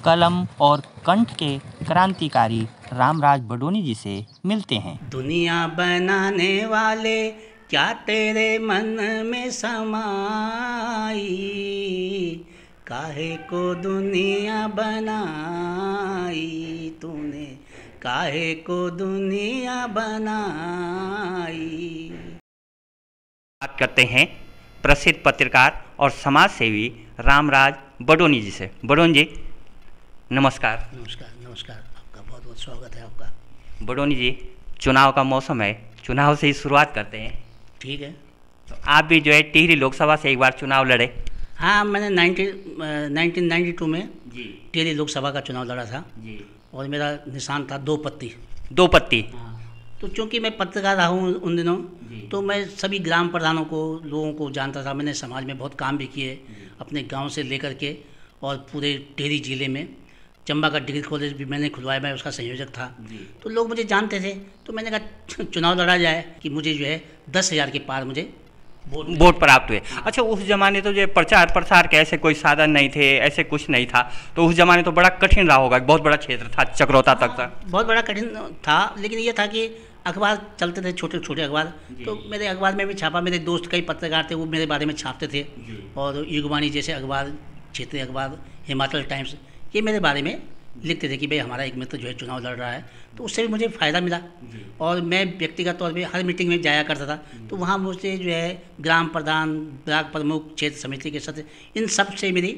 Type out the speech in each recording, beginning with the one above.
कलम और कंठ के क्रांतिकारी रामराज बडोनी जी से मिलते हैं। दुनिया बनाने वाले क्या तेरे मन में समाई, काहे को दुनिया बनाई तूने, काहे को दुनिया बनाई। बात करते हैं प्रसिद्ध पत्रकार और समाज सेवी रामराज बडोनी जी से। बडोनी जी नमस्कार। नमस्कार नमस्कार, आपका बहुत बहुत स्वागत है आपका। बडोनी जी, चुनाव का मौसम है, चुनाव से ही शुरुआत करते हैं। ठीक है। तो आप भी जो है टिहरी लोकसभा से एक बार चुनाव लड़े। हाँ, मैंने 1992 में जी टिहरी लोकसभा का चुनाव लड़ा था जी। और मेरा निशान था दो पत्ती। दो पत्ती। हाँ, तो चूँकि मैं पत्रकार रहा हूँ उन दिनों, जी। तो मैं सभी ग्राम प्रधानों को, लोगों को जानता था। मैंने समाज में बहुत काम भी किए, अपने गांव से लेकर के और पूरे टिहरी जिले में। चंबा का डिग्री कॉलेज भी मैंने खुलवाया, मैं उसका संयोजक था। तो लोग मुझे जानते थे, तो मैंने कहा चुनाव लड़ा जाए कि मुझे जो है 10,000 के पार मुझे वोट प्राप्त हुए। अच्छा, उस जमाने तो जो प्रचार प्रसार के ऐसे कोई साधन नहीं थे, ऐसे कुछ नहीं था, तो उस जमाने तो बड़ा कठिन रहा होगा। बहुत बड़ा क्षेत्र था, चक्रोता तक था। बहुत बड़ा कठिन था, लेकिन ये था कि अखबार चलते थे, छोटे छोटे अखबार। तो मेरे अखबार में भी छापा, मेरे दोस्त कई पत्रकार थे, वो मेरे बारे में छापते थे। और युगवाणी जैसे अखबार, क्षेत्रीय अखबार, हिमाचल टाइम्स, ये मेरे बारे में लिखते थे कि भाई हमारा एक मित्र जो है चुनाव लड़ रहा है। तो उससे भी मुझे फ़ायदा मिला और मैं व्यक्तिगत तौर पे हर मीटिंग में जाया करता था। तो वहाँ मुझसे जो है ग्राम प्रधान, ब्लॉक प्रमुख, क्षेत्र समिति के सदस्य, इन सब से मेरी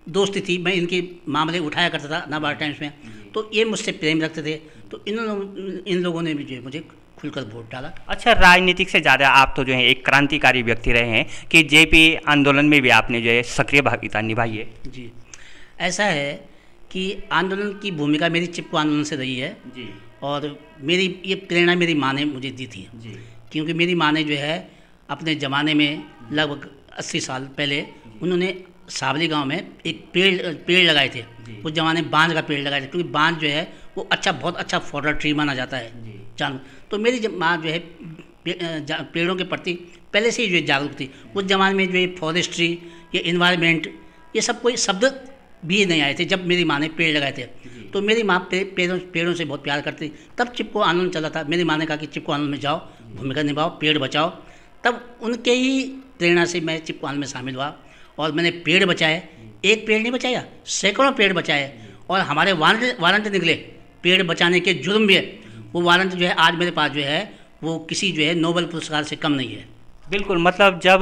दोस्ती थी। मैं इनके मामले उठाया करता था नवभारत टाइम्स में, तो ये मुझसे प्रेम रखते थे। तो इन लोगों ने भी जो है मुझे खुलकर वोट डाला। अच्छा, राजनीतिक से ज़्यादा आप तो जो है एक क्रांतिकारी व्यक्ति रहे हैं कि जेपी आंदोलन में भी आपने जो है सक्रिय भागीदारी निभाई है। जी, ऐसा है कि आंदोलन की भूमिका मेरी चिपको आंदोलन से रही है जी। और मेरी ये प्रेरणा मेरी माँ ने मुझे दी थी जी। क्योंकि मेरी माँ ने जो है अपने ज़माने में लगभग 80 साल पहले उन्होंने सावली गांव में एक पेड़ लगाए थे। उस ज़माने में बांज का पेड़ लगाए थे, क्योंकि बांज जो है वो बहुत अच्छा फॉडर ट्री माना जाता है जानवर। तो मेरी माँ जो है पेड़ों के प्रति पहले से ही जो है जागरूक थी। उस ज़माने में जो है फॉरेस्ट्री, ये इन्वायरमेंट, ये सब कोई शब्द भी नहीं आए थे जब मेरी माँ ने पेड़ लगाए थे। तो मेरी माँ पेड़ों से बहुत प्यार करती। तब चिपको आंदोलन चला था, मेरी माँ ने कहा कि चिपको आंदोलन में जाओ, भूमिका निभाओ, पेड़ बचाओ। तब उनके ही प्रेरणा से मैं चिपको आंदोलन में शामिल हुआ और मैंने पेड़ बचाए। एक पेड़ नहीं बचाया, सैकड़ों पेड़ बचाए। और हमारे वारंट निकले पेड़ बचाने के जुर्म में। वो वारंट जो है आज मेरे पास जो है वो किसी जो है नोबेल पुरस्कार से कम नहीं है। बिल्कुल, मतलब जब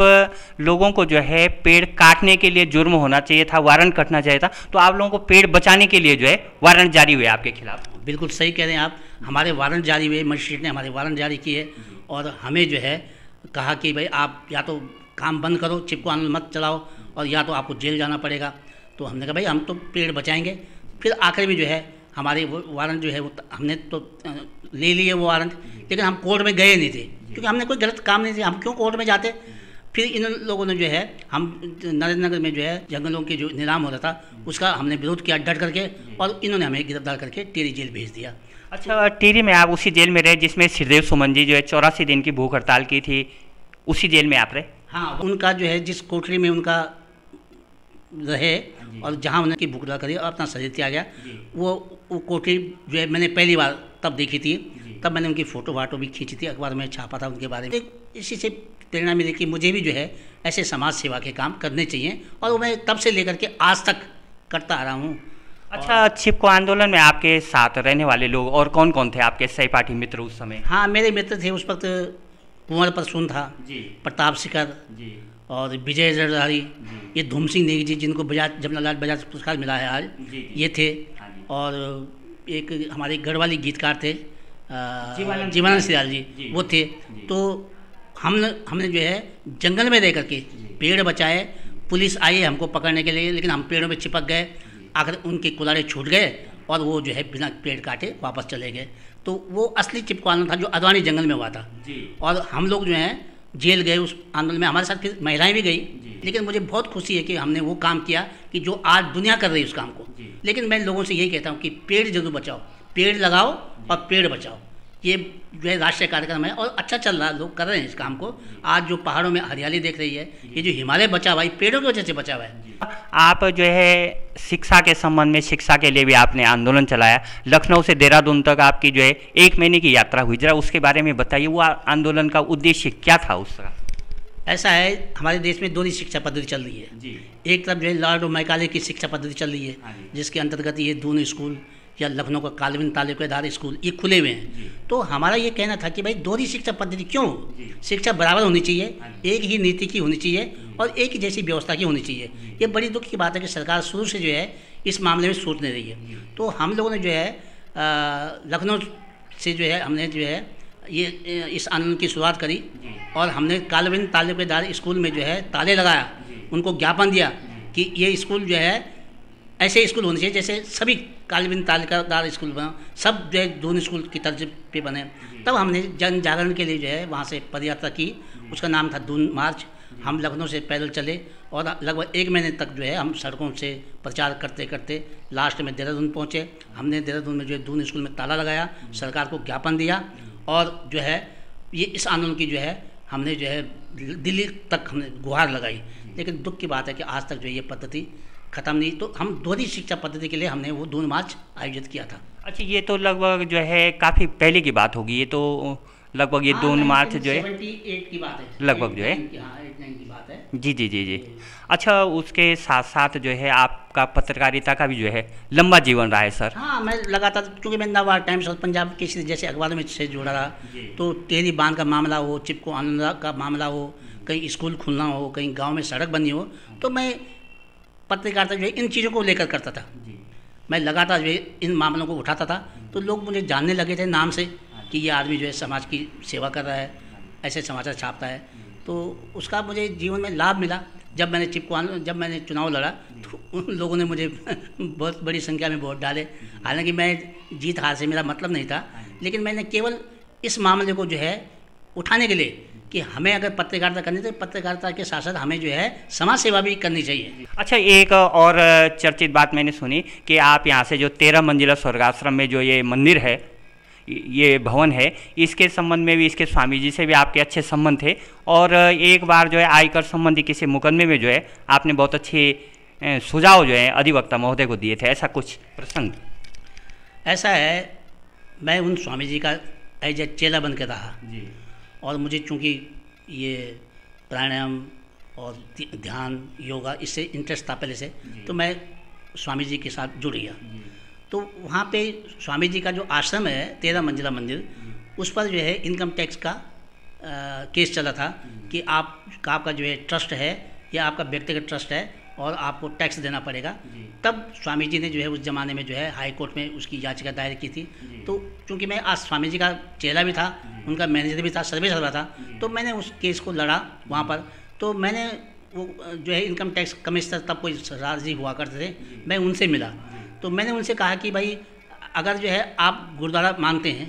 लोगों को जो है पेड़ काटने के लिए जुर्म होना चाहिए था, वारंट कटना चाहिए था, तो आप लोगों को पेड़ बचाने के लिए जो है वारंट जारी हुए आपके खिलाफ। बिल्कुल सही कह रहे हैं आप, हमारे वारंट जारी हुए, मजिस्ट्रेट ने हमारे वारंट जारी किए और हमें जो है कहा कि भाई आप या तो काम बंद करो, चिपको आंदोलन मत चलाओ, और या तो आपको जेल जाना पड़ेगा। तो हमने कहा भाई हम तो पेड़ बचाएंगे। फिर आखिर में जो है हमारे वो वारंट जो है वो हमने तो ले लिए वो वारंट, लेकिन हम कोर्ट में गए नहीं थे क्योंकि हमने कोई गलत काम नहीं किया। हम क्यों कोर्ट में जाते। फिर इन लोगों ने जो है, हम नरेंद्र नगर में जो है जंगलों के जो नीलाम हो रहा था उसका हमने विरोध किया डट करके, और इन्होंने हमें गिरफ्तार करके टिहरी जेल भेज दिया। अच्छा, टिहरी में आप उसी जेल में रहे जिसमें श्रीदेव सुमन जी जो है 84 दिन की भूख हड़ताल की थी, उसी जेल में आप रहे? हाँ, उनका जो है जिस कोठरी में उनका रहे और जहाँ उनकी भूख हड़ताल करी और अपना शरीर त्याग गया, वो कोठरी जो है मैंने पहली बार तब देखी थी। तब मैंने उनकी फ़ोटो वाटो भी खींची थी, अखबार में छापा था उनके बारे में। इसी से प्रेरणा मिली कि मुझे भी जो है ऐसे समाज सेवा के काम करने चाहिए, और वो मैं तब से लेकर के आज तक करता आ रहा हूँ। अच्छा, चिपको आंदोलन में आपके साथ रहने वाले लोग और कौन कौन थे आपके सहपाठी मित्र उस समय? हाँ, मेरे मित्र थे उस वक्त, कुंवर परसून था, प्रताप शिखर और विजय जरधारी, ये धूम सिंह नेगी जी जिनको जमनालाल बजाज पुरस्कार मिला है आज, ये थे। और एक हमारे गढ़वाली गीतकार थे जीवानंद सियाल जी, वो थे। तो हमने जो है जंगल में रह करके पेड़ बचाए। पुलिस आई हमको पकड़ने के लिए, लेकिन हम पेड़ों में चिपक गए। आखिर उनके कुलाड़े छूट गए और वो जो है बिना पेड़ काटे वापस चले गए। तो वो असली चिपको आंदोलन था जो अदवानी जंगल में हुआ था। और हम लोग जो हैं जेल गए उस आंदोलन में, हमारे साथ फिर महिलाएं भी गई। लेकिन मुझे बहुत खुशी है कि हमने वो काम किया कि जो आज दुनिया कर रही है उस काम को। लेकिन मैं लोगों से यही कहता हूँ कि पेड़ जरूर बचाओ, पेड़ लगाओ और पेड़ बचाओ। ये जो है राष्ट्रीय कार्यक्रम है और अच्छा चल रहा है, लोग कर रहे हैं इस काम को। आज जो पहाड़ों में हरियाली देख रही है, ये जो हिमालय बचा हुआ है पेड़ों की वजह से बचा हुआ है। आप जो है शिक्षा के संबंध में, शिक्षा के लिए भी आपने आंदोलन चलाया। लखनऊ से देहरादून तक आपकी जो है 1 महीने की यात्रा हुई, जरा उसके बारे में बताइए, वो आंदोलन का उद्देश्य क्या था उसका? ऐसा है, हमारे देश में दोहरी शिक्षा पद्धति चल रही है जी। एक तरफ जो है लॉर्ड मैकाले की शिक्षा पद्धति चल रही है, जिसके अंतर्गत ये दून स्कूल या लखनऊ का कालविन तालुकेदार स्कूल ये खुले हुए हैं। तो हमारा ये कहना था कि भाई दोहरी शिक्षा पद्धति क्यों, शिक्षा बराबर होनी चाहिए, एक ही नीति की होनी चाहिए और एक ही जैसी व्यवस्था की होनी चाहिए। ये बड़ी दुख की बात है कि सरकार शुरू से जो है इस मामले में सोच नहीं रही है। तो हम लोगों ने जो है लखनऊ से जो है हमने जो है ये इस आंदोलन की शुरुआत करी और हमने कालविन तालुकेदार स्कूल में जो है ताले लगाया, उनको ज्ञापन दिया कि ये स्कूल जो है ऐसे स्कूल होने चाहिए जैसे सभी कालविन तालुकेदार स्कूल बना, सब जो है दून स्कूल की तर्ज पे बने। तब हमने जन जागरण के लिए जो है वहाँ से पदयात्रा की, उसका नाम था दून मार्च। हम लखनऊ से पैदल चले और लगभग 1 महीने तक जो है हम सड़कों से प्रचार करते करते लास्ट में देहरादून पहुँचे। हमने देहरादून में जो है दून स्कूल में ताला लगाया, सरकार को ज्ञापन दिया और जो है ये इस आंदोलन की जो है हमने जो है दिल्ली तक हमने गुहार लगाई। लेकिन दुख की बात है कि आज तक जो ये पद्धति ख़त्म नहीं। तो हम दोहरी शिक्षा पद्धति के लिए हमने वो दून मार्च आयोजित किया था। अच्छा, ये तो लगभग जो है काफ़ी पहले की बात होगी, ये तो लगभग ये दून मार्च जो है 78 की बात है लगभग जो है। 89 की बात है। जी जी जी जी। अच्छा, उसके साथ साथ जो है आपका पत्रकारिता का भी जो है लंबा जीवन रहा है सर। हाँ, मैं लगातार, क्योंकि मैं नवभारत टाइम्स और पंजाब केसरी जैसे अखबारों में से जुड़ा रहा, तो टेहरी बांध का मामला हो, चिपको आनंद का मामला हो, कहीं स्कूल खुलना हो, कहीं गाँव में सड़क बननी हो, तो मैं पत्रकारिता जो है इन चीज़ों को लेकर करता था। मैं लगातार जो है इन मामलों को उठाता था, तो लोग मुझे जानने लगे थे नाम से कि ये आदमी जो है समाज की सेवा कर रहा है, ऐसे समाचार छापता है। तो उसका मुझे जीवन में लाभ मिला। जब मैंने चुनाव लड़ा तो उन लोगों ने मुझे बहुत बड़ी संख्या में वोट डाले। हालांकि मैं जीत हार से मेरा मतलब नहीं था, लेकिन मैंने केवल इस मामले को जो है उठाने के लिए कि हमें अगर पत्रकारिता करनी तो पत्रकारिता के साथ साथ हमें जो है समाज सेवा भी करनी चाहिए। अच्छा, एक और चर्चित बात मैंने सुनी कि आप यहाँ से जो 13 मंजिला स्वर्गाश्रम में जो ये मंदिर है, ये भवन है, इसके संबंध में भी इसके स्वामी जी से भी आपके अच्छे संबंध थे और एक बार जो है आयकर संबंधी किसी मुकदमे में जो है आपने बहुत अच्छे सुझाव जो है अधिवक्ता महोदय को दिए थे, ऐसा कुछ प्रसंग? ऐसा है, मैं उन स्वामी जी का एज ए चेला बन के रहा जी। और मुझे चूँकि ये प्राणायाम और ध्यान योगा इससे इंटरेस्ट था पहले से, तो मैं स्वामी जी के साथ जुड़ गया। तो वहाँ पे स्वामी जी का जो आश्रम है 13 मंजिला मंदिर, उस पर जो है इनकम टैक्स का केस चला था कि आपका जो है ट्रस्ट है या आपका व्यक्तिगत ट्रस्ट है और आपको टैक्स देना पड़ेगा। तब स्वामी जी ने जो है उस ज़माने में जो है हाई कोर्ट में उसकी याचिका दायर की थी। तो चूँकि मैं आज स्वामी जी का चेला भी था, उनका मैनेजर भी था, सर्विस कर रहा था, तो मैंने उस केस को लड़ा वहाँ पर। तो मैंने वो जो है इनकम टैक्स कमिश्नर, तब कोई सरदार जी हुआ करते थे, मैं उनसे मिला। तो मैंने उनसे कहा कि भाई अगर जो है आप गुरुद्वारा मांगते हैं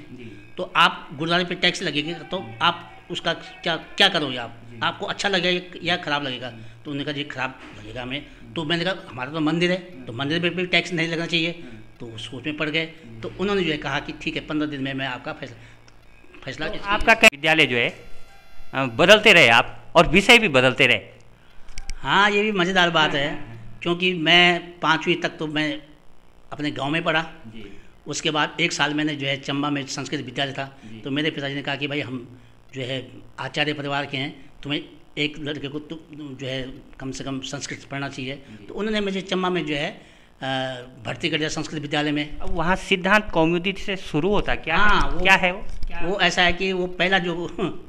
तो आप गुरुद्वारे पे टैक्स लगेगी, तो आप उसका क्या करोगे, आपको अच्छा लगेगा या ख़राब लगेगा? तो उन्होंने कहा जी खराब लगेगा हमें। तो मैंने कहा हमारा तो मंदिर है, तो मंदिर पे भी टैक्स नहीं लगना चाहिए। तो वो सोच में पड़ गए। तो उन्होंने जो है कहा कि ठीक है 15 दिन में मैं आपका फैसला तो आपका विद्यालय जो है बदलते रहे आप और विषय भी बदलते रहे। हाँ, ये भी मज़ेदार बात है, क्योंकि मैं 5वीं तक तो मैं अपने गांव में पढ़ा। उसके बाद 1 साल मैंने जो है चंबा में संस्कृत विद्यालय था। तो मेरे पिताजी ने कहा कि भाई हम जो है आचार्य परिवार के हैं, तुम्हें एक लड़के को जो है कम से कम संस्कृत पढ़ना चाहिए। तो उन्होंने मुझे चंबा में जो है भर्ती कर दिया संस्कृत विद्यालय में। अब वहाँ सिद्धांत कौमुदी से शुरू होता क्या? हाँ, क्या है वो ऐसा है कि वो पहला जो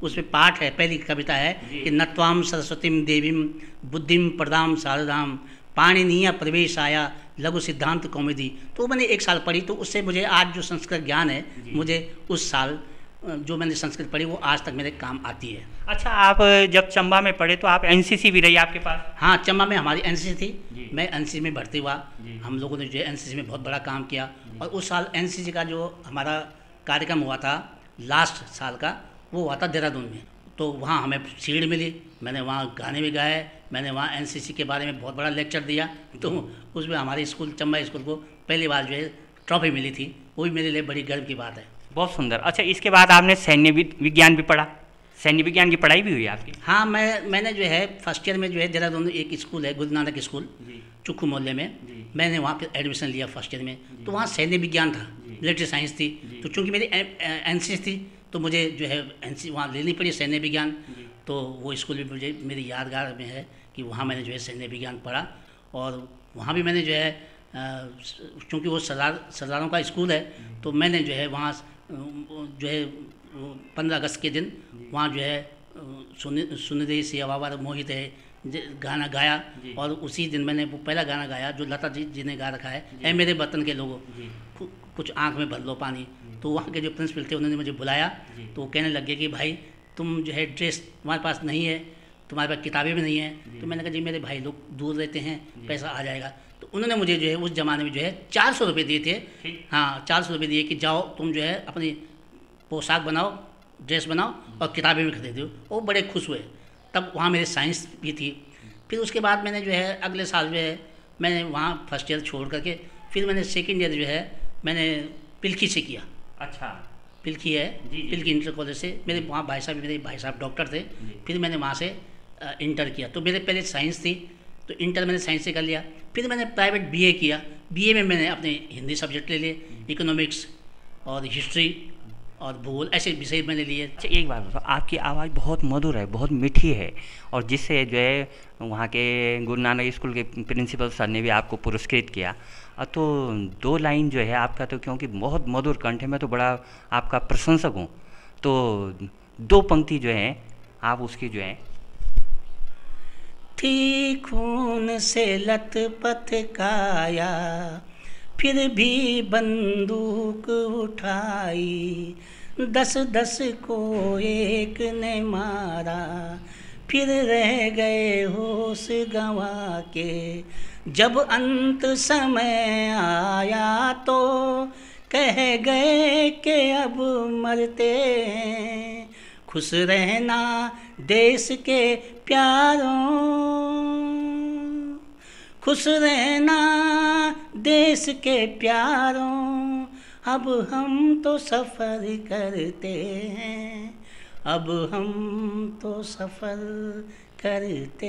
उसमें पाठ है, पहली कविता है कि नत्वाम सरस्वतीम देवीम बुद्धिम प्रदाम शारदाम पाणिनीय प्रवेश आया लघु सिद्धांत कौमुदी। तो मैंने 1 साल पढ़ी, तो उससे मुझे आज जो संस्कृत ज्ञान है, मुझे उस साल जो मैंने संस्कृत पढ़ी वो आज तक मेरे काम आती है। अच्छा, आप जब चंबा में पढ़े तो आप एनसीसी भी रही आपके पास? हाँ, चंबा में हमारी एनसीसी थी, मैं एनसीसी में भर्ती हुआ। हम लोगों ने जो है एनसीसी में बहुत बड़ा काम किया। और उस साल एनसीसी का जो हमारा कार्यक्रम हुआ था लास्ट साल का, वो हुआ था देहरादून में। तो वहाँ हमें सीढ़ मिली, मैंने वहाँ गाने भी गाए, मैंने वहाँ एनसीसी के बारे में बहुत बड़ा लेक्चर दिया। तो उसमें हमारे स्कूल चंबा स्कूल को पहली बार जो है ट्रॉफी मिली थी, वो भी मेरे लिए बड़ी गर्व की बात है। बहुत सुंदर। अच्छा, इसके बाद आपने सैन्य विज्ञान भी पढ़ा, सैन्य विज्ञान की पढ़ाई भी हुई आपकी? हाँ, मैंने जो है फर्स्ट ईयर में जो है देहरादून एक स्कूल है, गुरु नानक स्कूल चुक्कू मोहल्ले में, मैंने वहाँ पे एडमिशन लिया फर्स्ट ईयर में। तो वहाँ सैन्य विज्ञान था, मिलिट्री साइंस थी। तो चूँकि मेरी एनसीसी थी तो मुझे जो है एनसीसी वहाँ लेनी पड़ी, सैन्य विज्ञान। तो वो स्कूल भी मुझे मेरी यादगार में है कि वहाँ मैंने जो है सैन्य विज्ञान पढ़ा। और वहाँ भी मैंने जो है चूँकि वो सरदारों का स्कूल है, तो मैंने जो है वहाँ जो है 15 अगस्त के दिन वहाँ जो है सुन दे से अवावर मोहित है गाना गाया। और उसी दिन मैंने वो पहला गाना गाया जो लता जी ने गा रखा है, ऐ मेरे वतन के लोगों कुछ आँख में भर लो पानी। तो वहाँ के जो प्रिंसिपल थे उन्होंने मुझे बुलाया, तो वो कहने लगे कि भाई तुम जो है ड्रेस तुम्हारे पास नहीं है, तुम्हारे पास किताबें भी नहीं हैं। तो मैंने कहा जी मेरे भाई लोग दूर रहते हैं, पैसा आ जाएगा। तो उन्होंने मुझे जो है उस ज़माने में जो है 400 रुपये दिए थे। हाँ, 400 रुपये दिए कि जाओ तुम जो है अपनी पोशाक बनाओ, ड्रेस बनाओ और किताबें भी खरीदो। वो बड़े खुश हुए। तब वहाँ मेरी साइंस भी थी। फिर उसके बाद मैंने जो है अगले साल जो है मैंने वहाँ फर्स्ट ईयर छोड़ करके फिर मैंने सेकेंड ईयर जो है मैंने पिल्खी से किया। अच्छा, पिल्खी है, पिल्खी इंटर कॉलेज से। मेरे वहाँ मेरे भाई साहब डॉक्टर थे। फिर मैंने वहाँ से इंटर किया। तो मेरे पहले साइंस थी, तो इंटर मैंने साइंस से कर लिया। फिर मैंने प्राइवेट बीए किया। बीए में मैंने अपने हिंदी सब्जेक्ट ले लिए, इकोनॉमिक्स और हिस्ट्री और भूगोल, ऐसे विषय मैंने लिए। अच्छा, एक बात बताओ, आपकी आवाज़ बहुत मधुर है, बहुत मीठी है, और जिससे जो है वहाँ के गुरु नानक स्कूल के प्रिंसिपल सर ने भी आपको पुरस्कृत किया। तो 2 लाइन जो है आपका, तो क्योंकि बहुत मधुर कंठ है, मैं तो बड़ा आपका प्रशंसक हूँ, तो 2 पंक्ति जो है आप उसकी जो है। थी खून से लथपथ काया, फिर भी बंदूक उठाई, 10-10 को एक ने मारा, फिर रह गए होश गंवा के, जब अंत समय आया तो कह गए कि अब मरते हैं, खुश रहना देश के प्यारों, खुश रहना देश के प्यारों, अब हम तो सफ़र करते हैं, अब हम तो सफ़र करते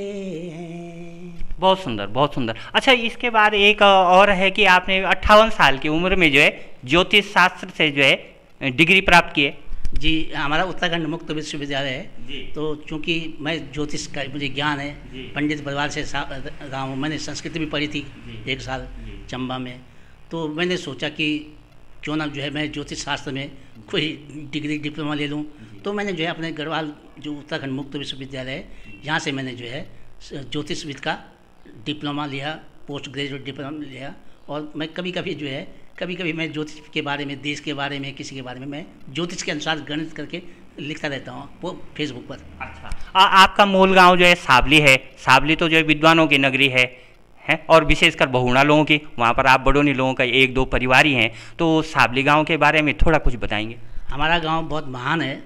हैं। बहुत सुंदर, बहुत सुंदर। अच्छा, इसके बाद एक और है कि आपने 58 साल की उम्र में जो है ज्योतिष शास्त्र से जो है डिग्री प्राप्त की है। जी, हमारा उत्तराखंड मुक्त विश्वविद्यालय है। तो चूँकि मैं ज्योतिष का मुझे ज्ञान है, पंडित परिवार से रहा हूँ, मैंने संस्कृत भी पढ़ी थी 1 साल चंबा में। तो मैंने सोचा कि क्यों ना जो है मैं ज्योतिष शास्त्र में कोई डिग्री डिप्लोमा ले लूँ। तो मैंने जो है अपने गढ़वाल जो उत्तराखंड मुक्त विश्वविद्यालय है, यहाँ से मैंने जो है ज्योतिष विद का डिप्लोमा लिया, पोस्ट ग्रेजुएट डिप्लोमा लिया। और मैं कभी कभी मैं ज्योतिष के बारे में, देश के बारे में, किसी के बारे में मैं ज्योतिष के अनुसार गणित करके लिखता रहता हूँ वो फेसबुक पर। अच्छा, आपका मूल गांव जो है सावली है। सावली तो जो है विद्वानों की नगरी है और विशेषकर बहुगुणा लोगों की। वहाँ पर आप बड़ोनी लोगों का 1-2 परिवार ही हैं। तो सावली गांव के बारे में थोड़ा कुछ बताएंगे? हमारा गांव बहुत महान है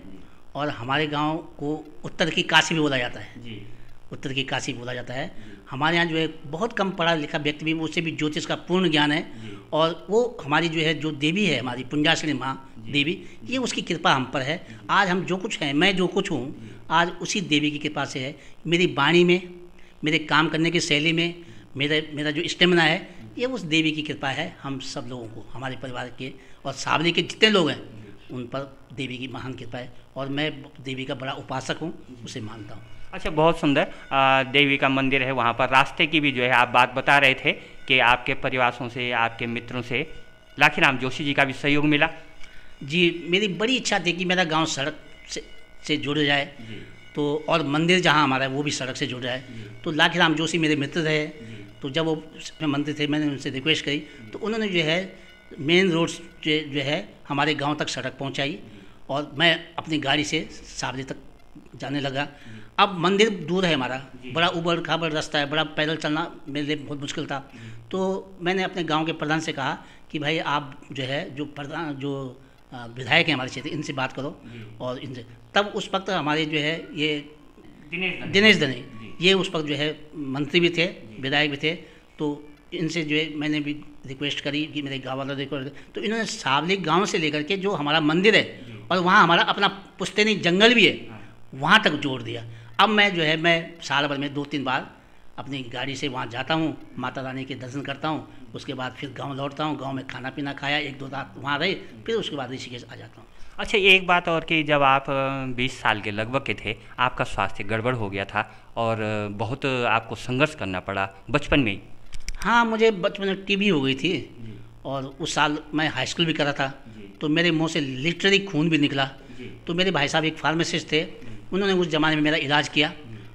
और हमारे गांव को उत्तर की काशी भी बोला जाता है जी। उत्तर की काशी बोला जाता है। हमारे यहाँ जो है बहुत कम पढ़ा लिखा व्यक्ति भी, उसे भी ज्योतिष का पूर्ण ज्ञान है। और वो हमारी जो है जो देवी है, हमारी पुंजाश्री माँ देवी, ये उसकी कृपा हम पर है। आज हम जो कुछ हैं, मैं जो कुछ हूँ, आज उसी देवी की कृपा से है। मेरी वाणी में, मेरे काम करने की शैली में, मेरा जो स्टेमिना है, ये उस देवी की कृपा है। हम सब लोगों को, हमारे परिवार के और सावली के जितने लोग हैं, उन पर देवी की महान कृपा है और मैं देवी का बड़ा उपासक हूँ, उसे मानता हूँ। अच्छा, बहुत सुंदर। देवी का मंदिर है वहाँ पर। रास्ते की भी जो है आप बात बता रहे थे कि आपके परिवारों से, आपके मित्रों से लाखीराम जोशी जी का भी सहयोग मिला। जी, मेरी बड़ी इच्छा थी कि मेरा गांव सड़क से जुड़ जाए, तो और मंदिर जहां हमारा है वो भी सड़क से जुड़ जाए। तो लाखीराम जोशी मेरे मित्र रहे। तो जब वो मंदिर थे, मैंने उनसे रिक्वेस्ट करी, तो उन्होंने जो है मेन रोड जो है हमारे गांव तक सड़क पहुंचाई और मैं अपनी गाड़ी से सावली तक जाने लगा। अब मंदिर दूर है हमारा, बड़ा उबड़ खाबड़ रास्ता है, बड़ा पैदल चलना मेरे लिए बहुत मुश्किल था। तो मैंने अपने गांव के प्रधान से कहा कि भाई आप जो है जो विधायक हैं हमारे क्षेत्र, इनसे बात करो और इनसे। तब उस वक्त हमारे जो है ये दिनेश दने, ये उस वक्त जो है मंत्री भी थे, विधायक भी थे। तो इनसे जो है मैंने भी रिक्वेस्ट करी कि मेरे गाँव वालों रिक्वेस्ट, तो इन्होंने सावली गांव से लेकर के जो हमारा मंदिर है और वहाँ हमारा अपना पुश्तैनी जंगल भी है वहाँ तक जोड़ दिया। अब मैं जो है मैं साल भर में 2-3 बार अपनी गाड़ी से वहाँ जाता हूँ, माता रानी के दर्शन करता हूँ, उसके बाद फिर गांव लौटता हूँ, गांव में खाना पीना खाया, 1-2 रात वहाँ रहे, फिर उसके बाद ऋषिकेश आ जाता हूँ। अच्छा, एक बात और कि जब आप 20 साल के लगभग के थे, आपका स्वास्थ्य गड़बड़ हो गया था और बहुत आपको संघर्ष करना पड़ा बचपन में ही। हाँ, मुझे बचपन में टीबी हो गई थी और उस साल मैं हाई स्कूल भी करा था, तो मेरे मुंह से लिटरली खून भी निकला। तो मेरे भाई साहब एक फार्मासिस्ट थे, उन्होंने उस ज़माने में मेरा इलाज किया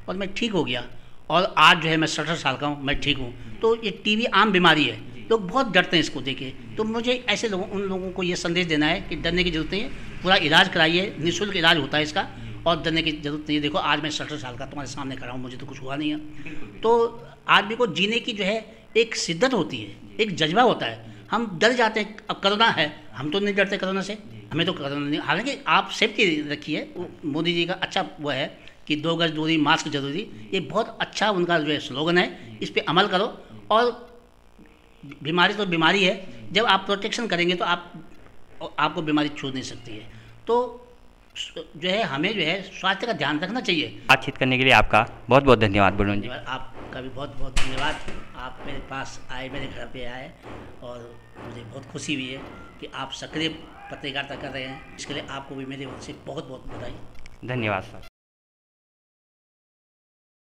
और मैं ठीक हो गया। और आज जो है मैं 67 साल का हूँ, मैं ठीक हूँ। तो ये टीबी आम बीमारी है, लोग बहुत डरते हैं इसको देखे। तो मुझे ऐसे लोगों उन लोगों को ये संदेश देना है कि डरने की ज़रूरत नहीं है, पूरा इलाज कराइए, निःशुल्क इलाज होता है इसका, और डरने की ज़रूरत नहीं है। देखो आज मैं 67 साल का तुम्हारे सामने खड़ा हूँ, मुझे तो कुछ हुआ नहीं है। तो आदमी को जीने की जो है एक शिद्दत होती है, एक जज्बा होता है। हम डर जाते हैं, अब कोरोना है, हम तो नहीं डरते कोरोना से, हमें तो कोरोना नहीं। हालांकि आप सेफ्टी रखिए, मोदी जी का अच्छा वो है कि 2 गज दूरी, मास्क जरूरी, ये बहुत अच्छा उनका जो है स्लोगन है, इस पर अमल करो। और बीमारी तो बीमारी है, जब आप प्रोटेक्शन करेंगे तो आपको बीमारी छू नहीं सकती है। तो जो है हमें जो है स्वास्थ्य का ध्यान रखना चाहिए। बातचीत करने के लिए आपका बहुत बहुत धन्यवाद बुलबुल जी। आपका भी बहुत बहुत धन्यवाद, आप मेरे पास आए, मेरे घर पे आए, और मुझे बहुत खुशी हुई है कि आप सक्रिय पत्रकारिता कर रहे हैं। इसके लिए आपको भी मेरी ओर से बहुत बहुत बधाई। धन्यवाद सर।